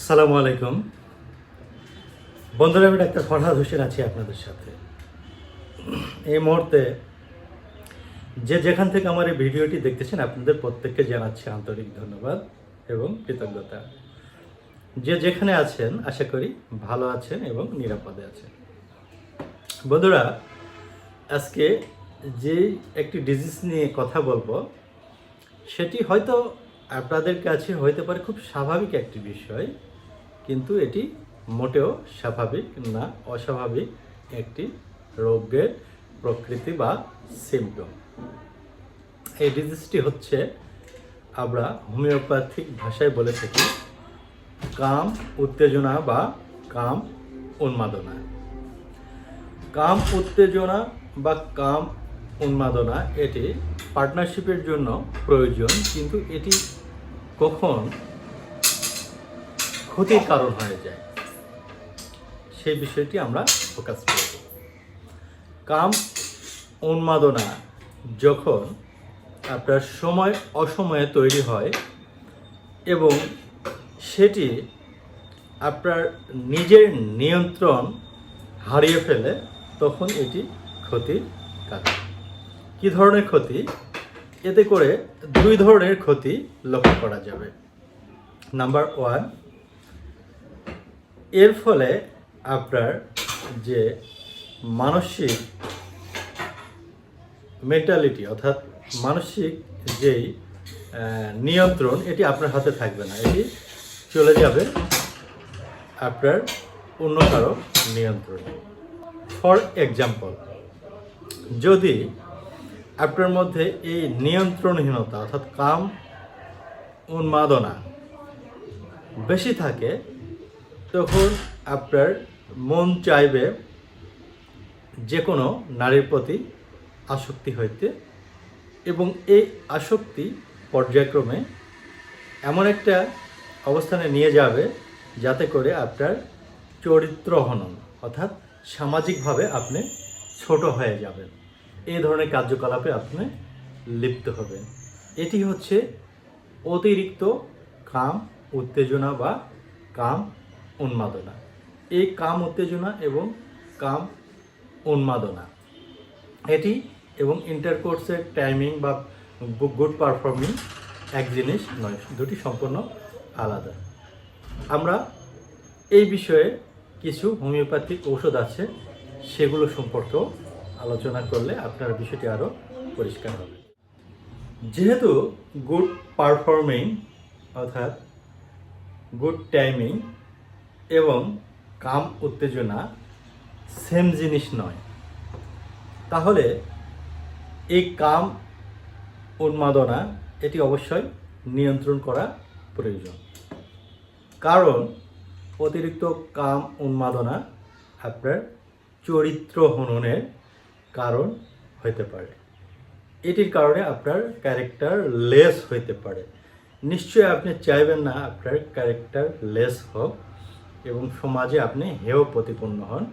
আসসালামু আলাইকুম বন্ধুরা, আমি ডাক্তার ফরহাদ হোসেন আছি আপনাদের সাথে। এই মুহূর্তে যে যেখান থেকে আমার এই ভিডিওটি দেখতেছেন আপনাদের প্রত্যেককে জানাচ্ছি আন্তরিক ধন্যবাদ এবং কৃতজ্ঞতা। যে যেখানে আছেন আশা করি ভালো আছেন এবং নিরাপদে আছেন। বন্ধুরা, আজকে যে একটি ডিজিজ নিয়ে কথা বলবো সেটি হয়তো আপনাদের কাছে হইতে পারে খুব স্বাভাবিক একটি বিষয়, কিন্তু এটি মোটেও স্বাভাবিক না, অস্বাভাবিক একটি রোগের প্রকৃতি বা সিমটম। এই ডিজিজটি হচ্ছে, আমরা হোমিওপ্যাথিক ভাষায় বলে থাকি কাম উত্তেজনা বা কাম উন্মাদনা। কাম উত্তেজনা বা কাম উন্মাদনা এটি পার্টনারশিপের জন্য প্রয়োজন, কিন্তু এটি কখন ক্ষতির কারণ হয়ে যায় সেই বিষয়টি আমরা ফোকাস করব। কাম উন্মাদনা যখন আপনার সময় অসময়ে তৈরি হয় এবং সেটি আপনার নিজের নিয়ন্ত্রণ হারিয়ে ফেলে, তখন এটি ক্ষতির কারণ। কী ধরনের ক্ষতি? এতে করে দুই ধরনের ক্ষতি লক্ষ্য করা যাবে। নাম্বার ওয়ান, এর ফলে আপনার যে মানসিক মেন্টালিটি অর্থাৎ মানসিক যেই নিয়ন্ত্রণ, এটি আপনার হাতে থাকবে না, এটি চলে যাবে আপনার অন্য কারো নিয়ন্ত্রণে। ফর এক্সাম্পল, যদি আপনার মধ্যে এই নিয়ন্ত্রণহীনতা অর্থাৎ কাম উন্মাদনা বেশি থাকে, তখন আপনার মন চাইবে যে কোনো নারীর প্রতি আসক্তি হইতে, এবং এই আসক্তি পর্যায়ক্রমে এমন একটা অবস্থানে নিয়ে যাবে যাতে করে আপনার চরিত্র হনন অর্থাৎ সামাজিকভাবে আপনি ছোট হয়ে যাবেন। এই ধরনের কার্যকলাপে আপনি লিপ্ত হবেন। এটি হচ্ছে অতিরিক্ত কাম উত্তেজনা বা কাম উন্মাদনা। এই কাম উত্তেজনা এবং কাম উন্মাদনা এটি এবং ইন্টারকোর্সের টাইমিং বা গুড পারফর্মিং এক জিনিস নয়, দুটি সম্পূর্ণ আলাদা। আমরা এই বিষয়ে কিছু হোমিওপ্যাথিক ঔষধ আছে, সেগুলো সম্পর্কেও আলোচনা করলে আপনার বিষয়টি আরও পরিষ্কার হবে। যেহেতু গুড পারফর্মিং অর্থাৎ গুড টাইমিং এবং কাম উত্তেজনা সেম জিনিস নয়, তাহলে এই কাম উন্মাদনা এটি অবশ্যই নিয়ন্ত্রণ করা প্রয়োজন। কারণ অতিরিক্ত কাম উন্মাদনা আপনার চরিত্র হননের কারণ হতে পারে। এটির কারণে আপনার ক্যারেক্টার লেস হইতে পারে। নিশ্চয়ই আপনি চাইবেন না আপনার ক্যারেক্টার লেস হোক এবং সমাজে আপনি হেয় প্রতিপন্ন হন।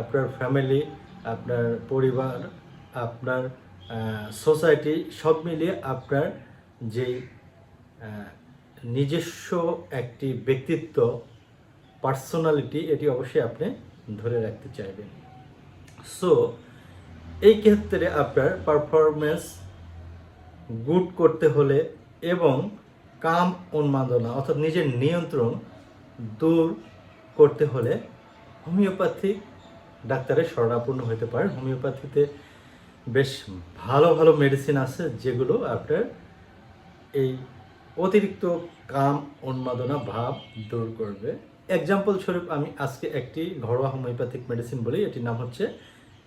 আপনার ফ্যামিলি, আপনার পরিবার, আপনার সোসাইটি সব মিলিয়ে আপনার যে নিজস্ব একটি ব্যক্তিত্ব পার্সোনালিটি, এটি অবশ্যই আপনি ধরে রাখতে চাইবেন। সো এই ক্ষেত্রে আপনার পারফরমেন্স গুড করতে হলে এবং কাম উন্মাদনা অর্থাৎ নিজের নিয়ন্ত্রণ দূর করতে হলে হোমিওপ্যাথিক ডাক্তারের শরণাপন্ন হতে পারেন। হোমিওপ্যাথিতে বেশ ভালো ভালো মেডিসিন আছে যেগুলো আপনার এই অতিরিক্ত কাম উন্মাদনা ভাব দূর করবে। এক্সাম্পল স্বরূপ আমি আজকে একটি ঘরোয়া হোমিওপ্যাথিক মেডিসিন বলি, এটির নাম হচ্ছে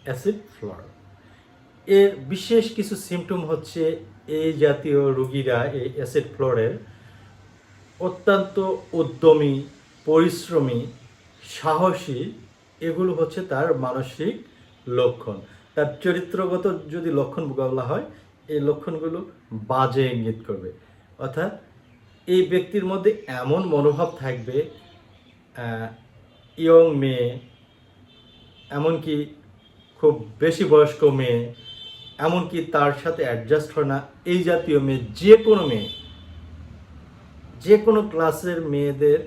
অ্যাসিড ফ্লোর। এর বিশেষ কিছু সিমটম হচ্ছে, এই জাতীয় রোগীরা এই অ্যাসিড ফ্লোরের অত্যন্ত উদ্যমী, পরিশ্রমী, সাহসী, এগুলো হচ্ছে তার মানসিক লক্ষণ। তার চরিত্রগত যদি লক্ষণ বলা হয়, এই লক্ষণগুলো বাজে ইঙ্গিত করবে। অর্থাৎ এই ব্যক্তির মধ্যে এমন মনোভাব থাকবে, ইয়ং মেয়ে, এমনকি খুব বেশি বয়স্ক মেয়ে, এমনকি তার সাথে অ্যাডজাস্ট হয় না এই জাতীয় মেয়ে, যে কোনো মেয়ে, যে কোনো ক্লাসের মেয়েদের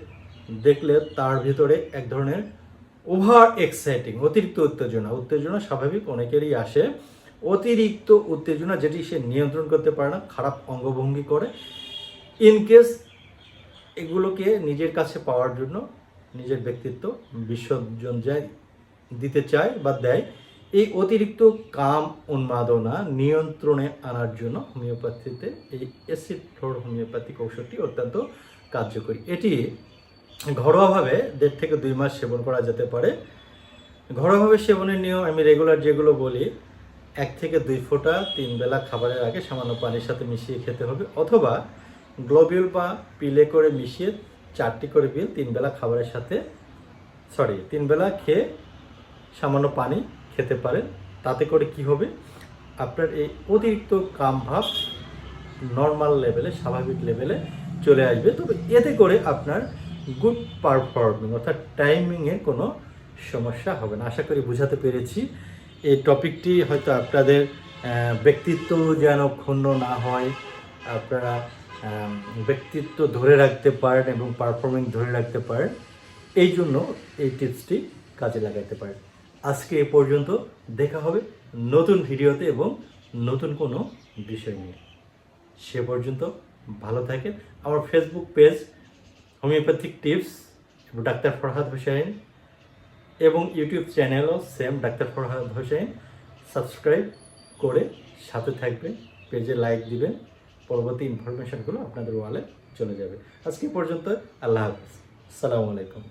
দেখলে তার ভিতরে এক ধরনের ওভার এক্সাইটিং, অতিরিক্ত উত্তেজনা স্বাভাবিক অনেকেরই আসে। অতিরিক্ত উত্তেজনা যেটি সে নিয়ন্ত্রণ করতে পারে না, খারাপ অঙ্গভঙ্গি করে। ইনকেস এগুলোকে নিজের কাছে পাওয়ার জন্য নিজের ব্যক্তিত্ব বিসর্জন দিতে চায় বা দেয়, এই অতিরিক্ত কাম উন্মাদনা নিয়ন্ত্রণে আনার জন্য হোমিওপ্যাথিতে এই অ্যাসিড ফ্লোর হোমিওপ্যাথিক ঔষধটি অত্যন্ত কার্যকরী। এটি ঘরোয়াভাবে 1.5 থেকে 2 মাস সেবন করা যেতে পারে। ঘরোয়াভাবে সেবনের নিয়ম আমি রেগুলার যেগুলো বলি, 1 থেকে 2 ফোঁটা 3 বেলা খাবারের আগে সামান্য পানির সাথে মিশিয়ে খেতে হবে, অথবা গ্লোবিউল বা পিলে করে মিশিয়ে 4টি করে বিল 3 বেলা খাবারের সাথে 3 বেলা খেয়ে সামান্য পানি খেতে পারেন। তাতে করে কি হবে, আপনার এই অতিরিক্ত কাম ভাব নর্মাল লেভেলে, স্বাভাবিক লেভেলে চলে আসবে। তবে এতে করে আপনার গুড পারফর্মিং অর্থাৎ টাইমিংয়ের কোনো সমস্যা হবে না। আশা করি বোঝাতে পেরেছি। এই টপিকটি হয়তো আপনাদের ব্যক্তিত্ব যেন ক্ষুণ্ণ না হয়, আপনারা ব্যক্তিত্ব ধরে রাখতে পারেন এবং পারফর্মিং ধরে রাখতে পারেন, এই জন্য এই টিপসটি কাজে লাগাতে পারেন। আজকে এ পর্যন্ত, দেখা হবে নতুন ভিডিওতে এবং নতুন কোনো বিষয় নিয়ে। সে পর্যন্ত ভালো থাকেন। আমার Facebook page homeopathic tips doctor Farhad Hossain এবং ইউটিউব চ্যানেলও same doctor Farhad Hossain, subscribe করে সাথে থাকবেন, পেজে লাইক দিবেন, পরবর্তী ইনফরমেশনগুলো আপনাদের ওয়ালে চলে যাবে। আজকে পর্যন্ত আল্লাহ হাফিজ, আসসালামু আলাইকুম।